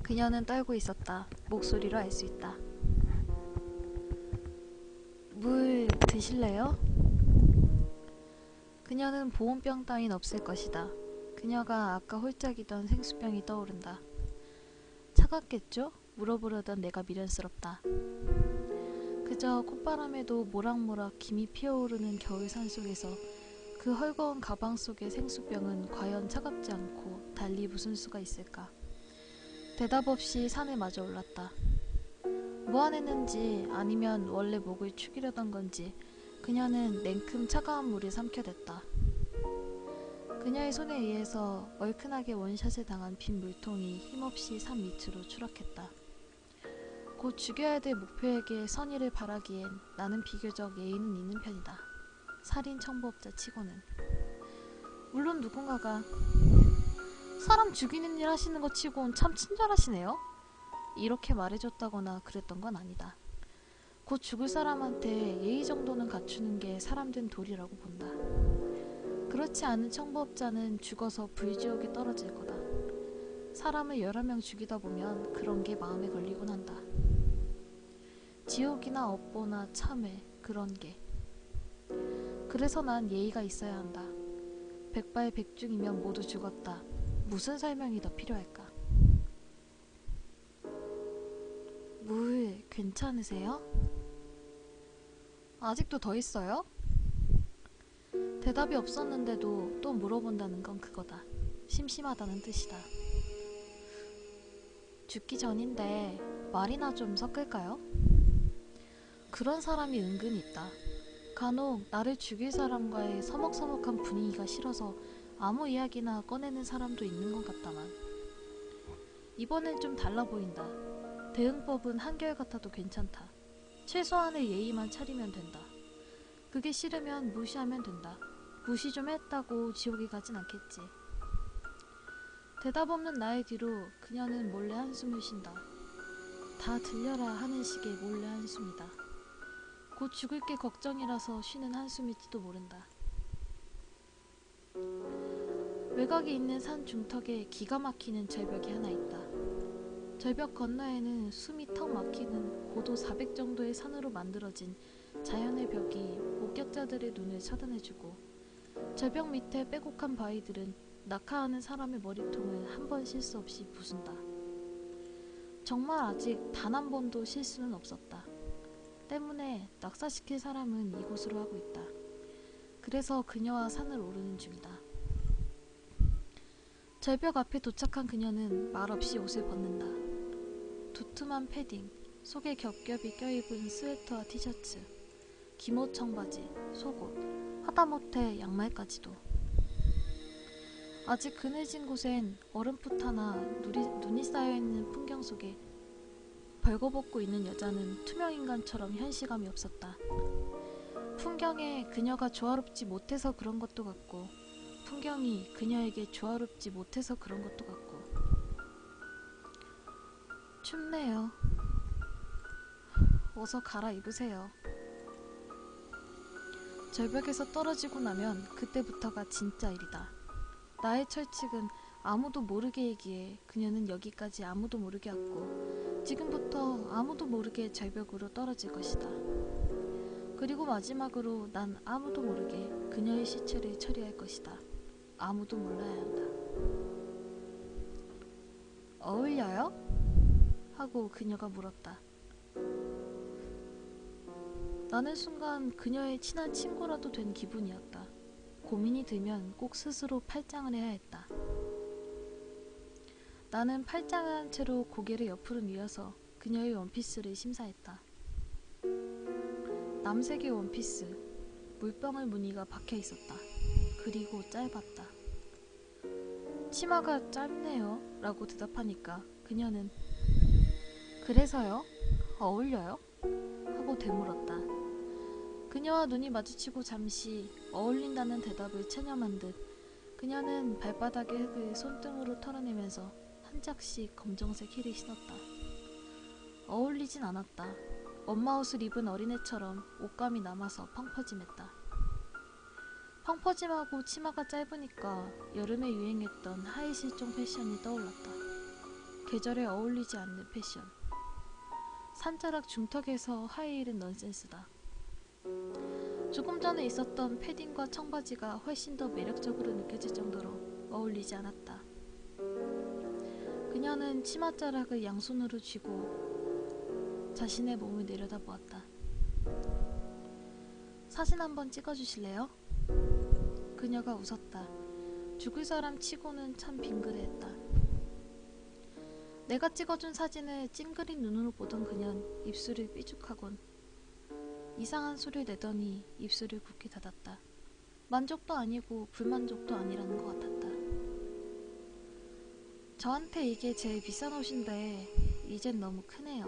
그녀는 떨고 있었다. 목소리로 알 수 있다. 물 드실래요? 그녀는 보온병 따윈 없을 것이다. 그녀가 아까 홀짝이던 생수병이 떠오른다. 차갑겠죠? 물어보려던 내가 미련스럽다. 그저 콧바람에도 모락모락 김이 피어오르는 겨울 산속에서 그 헐거운 가방 속의 생수병은 과연 차갑지 않고 달리 무슨 수가 있을까? 대답 없이 산에 마저 올랐다. 무안했는지 아니면 원래 목을 축이려던 건지 그녀는 냉큼 차가운 물에 삼켜댔다. 그녀의 손에 의해서 얼큰하게 원샷을 당한 빈 물통이 힘없이 산 밑으로 추락했다. 곧 죽여야 될 목표에게 선의를 바라기엔 나는 비교적 예의는 있는 편이다. 살인 청부업자 치고는. 물론 누군가가 사람 죽이는 일 하시는 거 치곤 참 친절하시네요? 이렇게 말해줬다거나 그랬던 건 아니다. 곧 죽을 사람한테 예의 정도는 갖추는 게 사람된 도리라고 본다. 그렇지 않은 청부업자는 죽어서 불지옥에 떨어질 거다. 사람을 여러 명 죽이다 보면 그런 게 마음에 걸리곤 한다. 지옥이나 업보나 참회 그런 게. 그래서 난 예의가 있어야 한다. 백발백중이면 모두 죽었다. 무슨 설명이 더 필요할까? 물 괜찮으세요? 아직도 더 있어요? 대답이 없었는데도 또 물어본다는 건 그거다. 심심하다는 뜻이다. 죽기 전인데 말이나 좀 섞을까요? 그런 사람이 은근히 있다. 간혹 나를 죽일 사람과의 서먹서먹한 분위기가 싫어서 아무 이야기나 꺼내는 사람도 있는 것 같다만 이번엔 좀 달라 보인다. 대응법은 한결같아도 괜찮다. 최소한의 예의만 차리면 된다. 그게 싫으면 무시하면 된다. 무시 좀 했다고 지옥에 가진 않겠지. 대답 없는 나의 뒤로 그녀는 몰래 한숨을 쉰다. 다 들려라 하는 식의 몰래 한숨이다. 곧 죽을 게 걱정이라서 쉬는 한숨일지도 모른다. 외곽에 있는 산 중턱에 기가 막히는 절벽이 하나 있다. 절벽 건너에는 숨이 턱 막히는 고도 400 정도의 산으로 만들어진 자연의 벽이 목격자들의 눈을 차단해주고 절벽 밑에 빼곡한 바위들은 낙하하는 사람의 머리통을 한 번 실수 없이 부순다. 정말 아직 단 한 번도 실수는 없었다. 때문에 낙사시킬 사람은 이곳으로 하고 있다. 그래서 그녀와 산을 오르는 중이다. 절벽 앞에 도착한 그녀는 말없이 옷을 벗는다. 두툼한 패딩, 속에 겹겹이 껴입은 스웨터와 티셔츠, 기모 청바지, 속옷, 하다못해 양말까지도. 아직 그늘진 곳엔 얼음풋 하나 눈이 쌓여있는 풍경 속에 벌거벗고 있는 여자는 투명인간처럼 현시감이 없었다. 풍경에 그녀가 조화롭지 못해서 그런 것도 같고 풍경이 그녀에게 조화롭지 못해서 그런 것도 같고. 춥네요. 어서 갈아입으세요. 절벽에서 떨어지고 나면 그때부터가 진짜 일이다. 나의 철칙은 아무도 모르게이기에 그녀는 여기까지 아무도 모르게 왔고 지금부터 아무도 모르게 절벽으로 떨어질 것이다. 그리고 마지막으로 난 아무도 모르게 그녀의 시체를 처리할 것이다. 아무도 몰라야 한다. 어울려요? 하고 그녀가 물었다. 나는 순간 그녀의 친한 친구라도 된 기분이었다. 고민이 들면 꼭 스스로 팔짱을 해야 했다. 나는 팔짱을 한 채로 고개를 옆으로 뉘어서 그녀의 원피스를 심사했다. 남색의 원피스, 물병을 무늬가 박혀 있었다. 그리고 짧았다. 치마가 짧네요 라고 대답하니까 그녀는 그래서요? 어울려요? 하고 되물었다. 그녀와 눈이 마주치고 잠시 어울린다는 대답을 체념한 듯 그녀는 발바닥의 흙을 손등으로 털어내면서 한 짝씩 검정색 힐을 신었다. 어울리진 않았다. 엄마 옷을 입은 어린애처럼 옷감이 남아서 펑퍼짐했다. 펑퍼짐하고 치마가 짧으니까 여름에 유행했던 하이 실종 패션이 떠올랐다. 계절에 어울리지 않는 패션. 산자락 중턱에서 하이힐은 넌센스다. 조금 전에 있었던 패딩과 청바지가 훨씬 더 매력적으로 느껴질 정도로 어울리지 않았다. 그녀는 치맛자락을 양손으로 쥐고 자신의 몸을 내려다보았다. 사진 한번 찍어주실래요? 그녀가 웃었다. 죽을 사람 치고는 참 빙그레했다. 내가 찍어준 사진을 찡그린 눈으로 보던 그녀는 입술을 삐죽하곤 이상한 소리를 내더니 입술을 굳게 닫았다. 만족도 아니고 불만족도 아니라는 것 같았다. 저한테 이게 제일 비싼 옷인데 이젠 너무 크네요.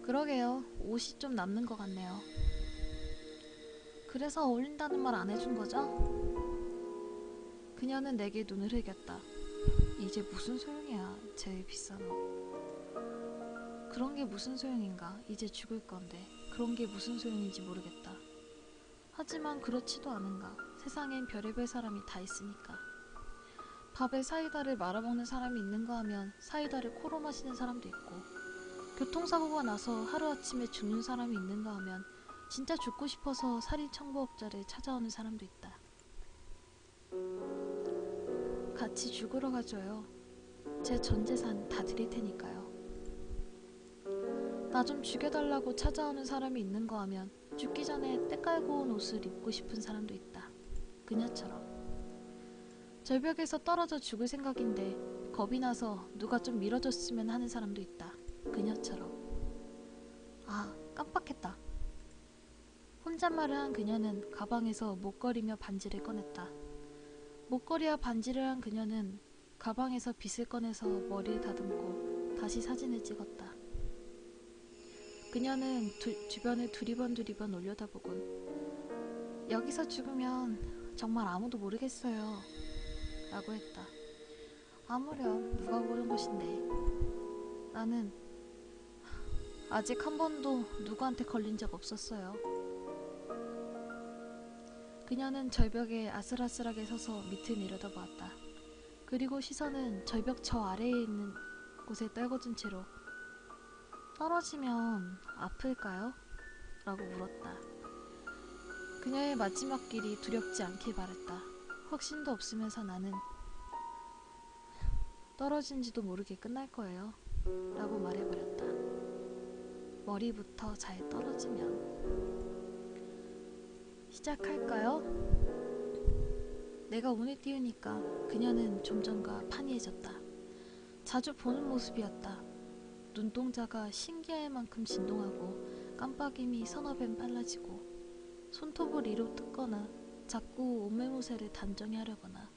그러게요. 옷이 좀 남는 것 같네요. 그래서 어울린다는 말 안 해준 거죠? 그녀는 내게 눈을 흘겼다. 이제 무슨 소용이야, 제일 비싼 옷. 그런 게 무슨 소용인가? 이제 죽을 건데 그런 게 무슨 소용인지 모르겠다. 하지만 그렇지도 않은가? 세상엔 별의별 사람이 다 있으니까. 밥에 사이다를 말아먹는 사람이 있는가 하면 사이다를 코로 마시는 사람도 있고, 교통사고가 나서 하루아침에 죽는 사람이 있는가 하면 진짜 죽고 싶어서 살인청부업자를 찾아오는 사람도 있다. 같이 죽으러 가줘요. 제 전 재산 다 드릴 테니까요. 나 좀 죽여달라고 찾아오는 사람이 있는가 하면 죽기 전에 때 깔고 온 옷을 입고 싶은 사람도 있다. 그녀처럼. 절벽에서 떨어져 죽을 생각인데 겁이 나서 누가 좀 밀어줬으면 하는 사람도 있다. 그녀처럼. 아, 깜빡했다. 혼잣말을 한 그녀는 가방에서 목걸이며 반지를 꺼냈다. 목걸이와 반지를 한 그녀는 가방에서 빗을 꺼내서 머리를 다듬고 다시 사진을 찍었다. 그녀는 주변을 두리번 올려다보곤 여기서 죽으면 정말 아무도 모르겠어요 라고 했다. 아무렴 누가 고른 곳인데. 나는 아직 한 번도 누구한테 걸린 적 없었어요. 그녀는 절벽에 아슬아슬하게 서서 밑을 내려다보았다. 그리고 시선은 절벽 저 아래에 있는 곳에 떨궈진 채로 떨어지면 아플까요? 라고 물었다. 그녀의 마지막 길이 두렵지 않길 바랬다. 확신도 없으면서 나는 떨어진지도 모르게 끝날 거예요 라고 말해버렸다. 머리부터 잘 떨어지면. 시작할까요? 내가 운을 띄우니까 그녀는 좀 전과 판이해졌다. 자주 보는 모습이었다. 눈동자가 신기할 만큼 진동하고 깜빡임이 서너 배 빨라지고 손톱을 이로 뜯거나 자꾸 옷매무새를 단정히 하려거나.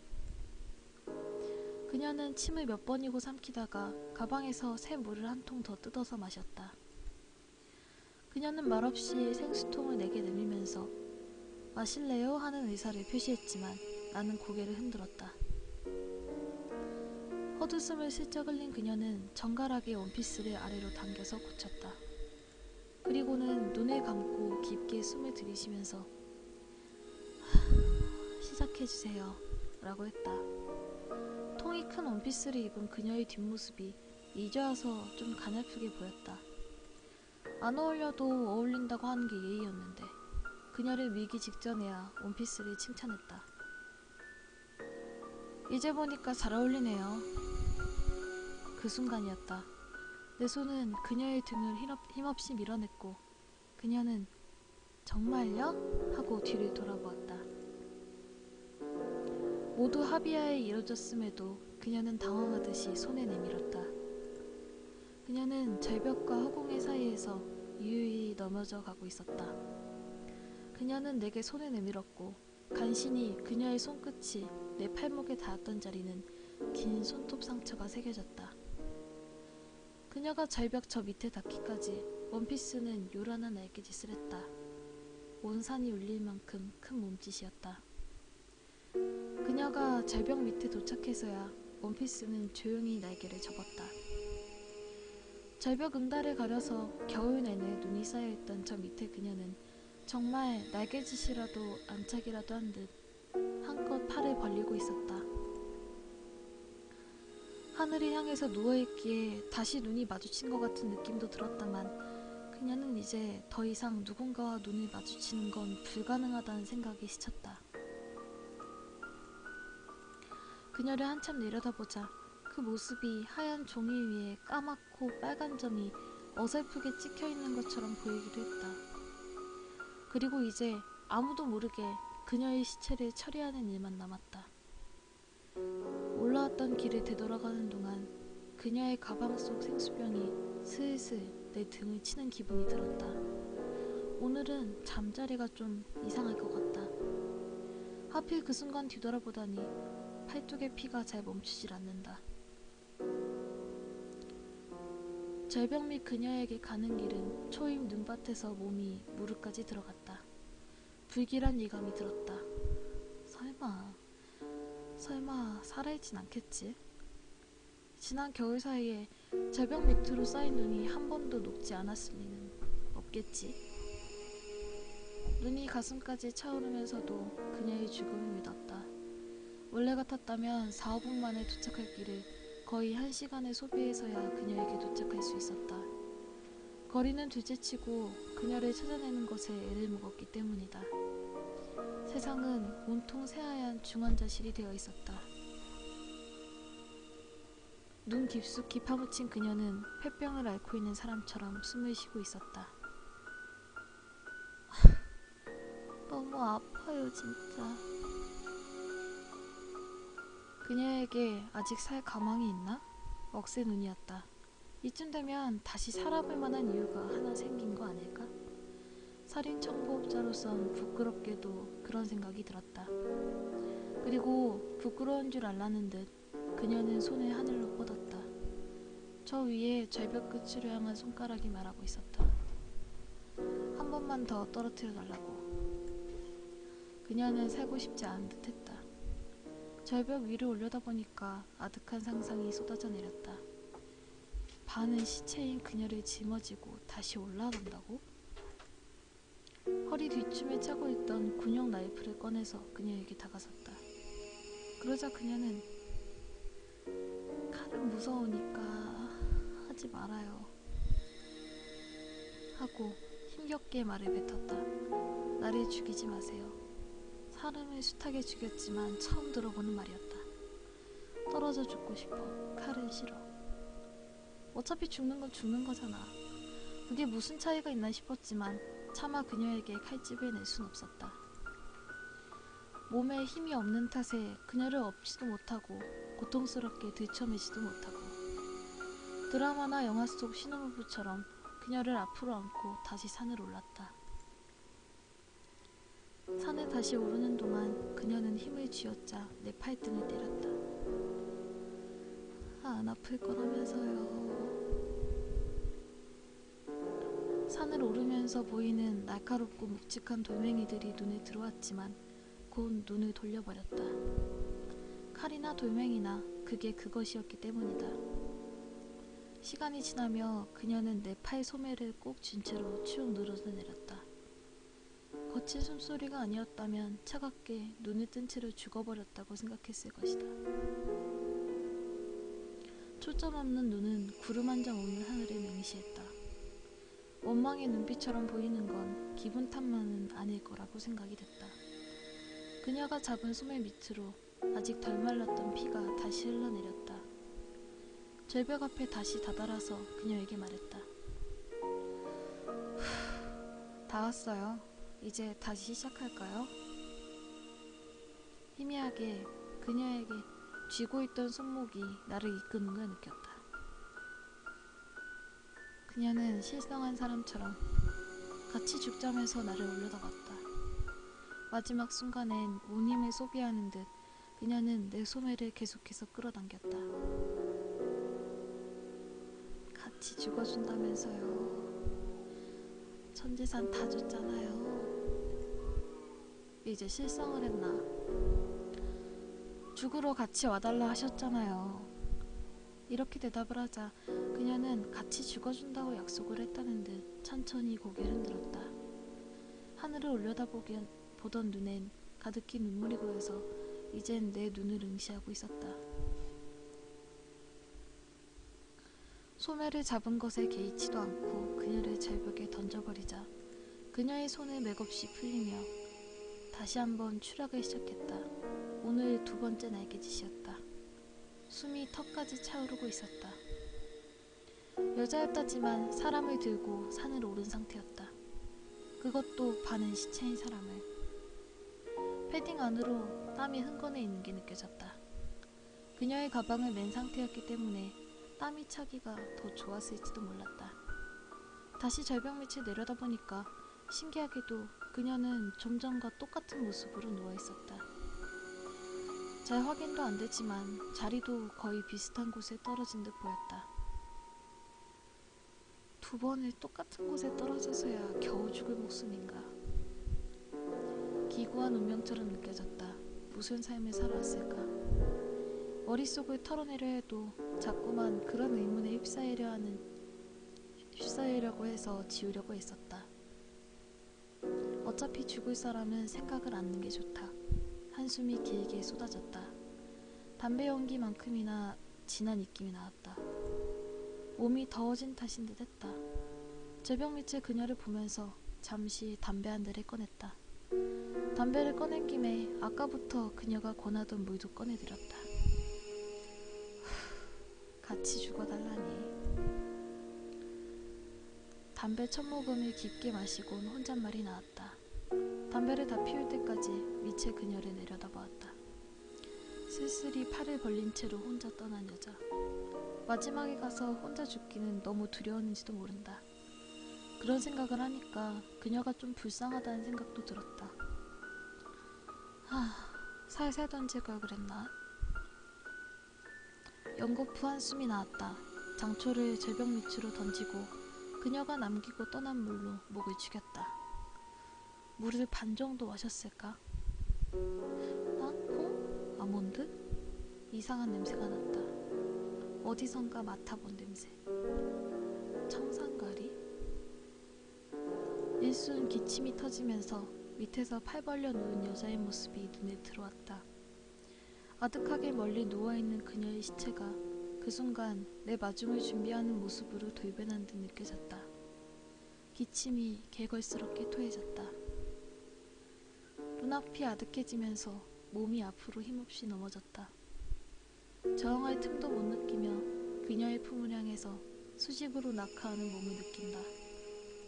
그녀는 침을 몇 번이고 삼키다가 가방에서 새 물을 한 통 더 뜯어서 마셨다. 그녀는 말없이 생수통을 내게 내밀면서 마실래요? 하는 의사를 표시했지만 나는 고개를 흔들었다. 헛웃음을 슬쩍 흘린 그녀는 정갈하게 원피스를 아래로 당겨서 굳혔다. 그리고는 눈을 감고 깊게 숨을 들이쉬면서 시작해주세요 라고 했다. 통이 큰 원피스를 입은 그녀의 뒷모습이 이제 와서 좀 가냘프게 보였다. 안 어울려도 어울린다고 하는 게 예의였는데 그녀를 밀기 직전에야 원피스를 칭찬했다. 이제 보니까 잘 어울리네요. 그 순간이었다. 내 손은 그녀의 등을 힘없이 밀어냈고 그녀는 정말요? 하고 뒤를 돌아보았다. 모두 합의하에 이뤄졌음에도 그녀는 당황하듯이 손에 내밀었다. 그녀는 절벽과 허공의 사이에서 유유히 넘어져 가고 있었다. 그녀는 내게 손을 내밀었고 간신히 그녀의 손끝이 내 팔목에 닿았던 자리는 긴 손톱 상처가 새겨졌다. 그녀가 절벽 저 밑에 닿기까지 원피스는 요란한 날개짓을 했다. 온 산이 울릴 만큼 큰 몸짓이었다. 그녀가 절벽 밑에 도착해서야 원피스는 조용히 날개를 접었다. 절벽 응달을 가려서 겨울 내내 눈이 쌓여있던 저 밑에 그녀는 정말 날개짓이라도 안착이라도 한 듯 한껏 팔을 벌리고 있었다. 하늘을 향해서 누워있기에 다시 눈이 마주친 것 같은 느낌도 들었다만 그녀는 이제 더 이상 누군가와 눈을 마주치는 건 불가능하다는 생각이 스쳤다. 그녀를 한참 내려다보자 그 모습이 하얀 종이 위에 까맣고 빨간 점이 어설프게 찍혀있는 것처럼 보이기도 했다. 그리고 이제 아무도 모르게 그녀의 시체를 처리하는 일만 남았다. 올라왔던 길을 되돌아가는 동안 그녀의 가방 속 생수병이 슬슬 내 등을 치는 기분이 들었다. 오늘은 잠자리가 좀 이상할 것 같다. 하필 그 순간 뒤돌아보다니 팔뚝의 피가 잘 멈추질 않는다. 절벽 및 그녀에게 가는 길은 초입 눈밭에서 몸이 무릎까지 들어갔다. 불길한 예감이 들었다. 설마 살아있진 않겠지? 지난 겨울 사이에 절벽 밑으로 쌓인 눈이 한 번도 녹지 않았을 리는 없겠지. 눈이 가슴까지 차오르면서도 그녀의 죽음을 믿었다. 원래 같았다면 4, 5분 만에 도착할 길을 거의 1시간을 소비해서야 그녀에게 도착할 수 있었다. 거리는 둘째치고 그녀를 찾아내는 것에 애를 먹었기 때문이다. 세상은 온통 새하얀 중환자실이 되어 있었다. 눈 깊숙이 파묻힌 그녀는 폐병을 앓고 있는 사람처럼 숨을 쉬고 있었다. 너무 아파요, 진짜. 그녀에게 아직 살 가망이 있나? 억새 눈이었다. 이쯤 되면 다시 살아볼 만한 이유가 하나 생긴 거 아닐까? 살인 청부업자로선 부끄럽게도 그런 생각이 들었다. 그리고 부끄러운 줄 알라는 듯 그녀는 손을 하늘로 뻗었다. 저 위에 절벽 끝으로 향한 손가락이 말하고 있었다. 한 번만 더 떨어뜨려 달라고. 그녀는 살고 싶지 않은 듯 했다. 절벽 위를 올려다보니까 아득한 상상이 쏟아져 내렸다. 반은 시체인 그녀를 짊어지고 다시 올라간다고? 허리 뒤춤에 차고 있던 군용 라이플을 꺼내서 그녀에게 다가섰다. 그러자 그녀는 칼은 무서우니까 하지 말아요 하고 힘겹게 말을 뱉었다. 나를 죽이지 마세요. 사람을 숱하게 죽였지만 처음 들어보는 말이었다. 떨어져 죽고 싶어. 칼은 싫어. 어차피 죽는 건 죽는 거잖아. 그게 무슨 차이가 있나 싶었지만 차마 그녀에게 칼집을 낼 순 없었다. 몸에 힘이 없는 탓에 그녀를 업지도 못하고 고통스럽게 들쳐매지도 못하고 드라마나 영화 속 신혼부부처럼 그녀를 앞으로 안고 다시 산을 올랐다. 산에 다시 오르는 동안 그녀는 힘을 쥐어짜 내 팔등을 때렸다. 안 아플 거라면서요. 산을 오르면서 보이는 날카롭고 묵직한 돌멩이들이 눈에 들어왔지만 곧 눈을 돌려버렸다. 칼이나 돌멩이나 그게 그것이었기 때문이다. 시간이 지나며 그녀는 내 팔 소매를 꼭 쥔 채로 축 늘어져 내렸다. 거친 숨소리가 아니었다면 차갑게 눈을 뜬 채로 죽어버렸다고 생각했을 것이다. 초점 없는 눈은 구름 한 장 없는 하늘을 맹시했다. 원망의 눈빛처럼 보이는 건 기분 탓만은 아닐 거라고 생각이 됐다. 그녀가 잡은 소매 밑으로 아직 덜 말랐던 피가 다시 흘러내렸다. 절벽 앞에 다시 다다라서 그녀에게 말했다. 다 왔어요. 이제 다시 시작할까요? 희미하게 그녀에게 쥐고 있던 손목이 나를 이끄는 걸 느꼈다. 그녀는 실성한 사람처럼 같이 죽자면서 나를 올려다봤다. 마지막 순간엔 온 힘을 소비하는 듯 그녀는 내 소매를 계속해서 끌어당겼다. 같이 죽어준다면서요. 천지산 다 줬잖아요. 이제 실성을 했나? 죽으러 같이 와달라 하셨잖아요. 이렇게 대답을 하자 그녀는 같이 죽어준다고 약속을 했다는 듯 천천히 고개를 흔들었다. 하늘을 올려다보던 눈엔 가득히 눈물이 고여서 이젠 내 눈을 응시하고 있었다. 소매를 잡은 것에 개의치도 않고 그녀를 절벽에 던져버리자 그녀의 손을 맥없이 풀리며 다시 한번 추락을 시작했다. 오늘 두 번째 날개짓이었다. 숨이 턱까지 차오르고 있었다. 여자였다지만 사람을 들고 산을 오른 상태였다. 그것도 반은 시체인 사람을. 패딩 안으로 땀이 흥건해 있는 게 느껴졌다. 그녀의 가방을 맨 상태였기 때문에 땀이 차기가 더 좋았을지도 몰랐다. 다시 절벽 밑을 내려다보니까 신기하게도 그녀는 좀 전과 똑같은 모습으로 누워있었다. 잘 확인도 안 되지만 자리도 거의 비슷한 곳에 떨어진 듯 보였다. 두 번을 똑같은 곳에 떨어져서야 겨우 죽을 목숨인가. 기구한 운명처럼 느껴졌다. 무슨 삶을 살아왔을까. 머릿속을 털어내려 해도 자꾸만 그런 의문에 휩싸이려고 해서 지우려고 했었다. 어차피 죽을 사람은 생각을 않는 게 좋다. 한숨이 길게 쏟아졌다. 담배 연기만큼이나 진한 입김이 나왔다. 몸이 더워진 탓인 듯 했다. 절벽 밑의 그녀를 보면서 잠시 담배 한 대를 꺼냈다. 담배를 꺼낸 김에 아까부터 그녀가 권하던 물도 꺼내들었다. 같이 죽어달라니. 담배 첫 모금을 깊게 마시곤 혼잣말이 나왔다. 담배를 다 피울 때까지 미체 그녀를 내려다보았다. 쓸쓸히 팔을 벌린 채로 혼자 떠난 여자. 마지막에 가서 혼자 죽기는 너무 두려웠는지도 모른다. 그런 생각을 하니까 그녀가 좀 불쌍하다는 생각도 들었다. 살살 던질 걸 그랬나? 연거푸 한숨이 나왔다. 장초를 절벽 밑으로 던지고 그녀가 남기고 떠난 물로 목을 죽였다. 물을 반 정도 마셨을까? 땅콩? 아몬드? 이상한 냄새가 났다. 어디선가 맡아본 냄새. 청산가리? 일순 기침이 터지면서 밑에서 팔 벌려 누운 여자의 모습이 눈에 들어왔다. 아득하게 멀리 누워있는 그녀의 시체가 그 순간 내 마중을 준비하는 모습으로 돌변한 듯 느껴졌다. 기침이 개걸스럽게 토해졌다. 눈앞이 아득해지면서 몸이 앞으로 힘없이 넘어졌다. 저항할 틈도 못 느끼며 그녀의 품을 향해서 수직으로 낙하하는 몸을 느낀다.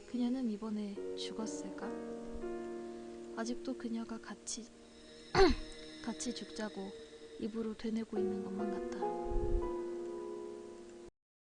그녀는 이번에 죽었을까? 아직도 그녀가 같이 죽자고 입으로 되뇌고 있는 것만 같다.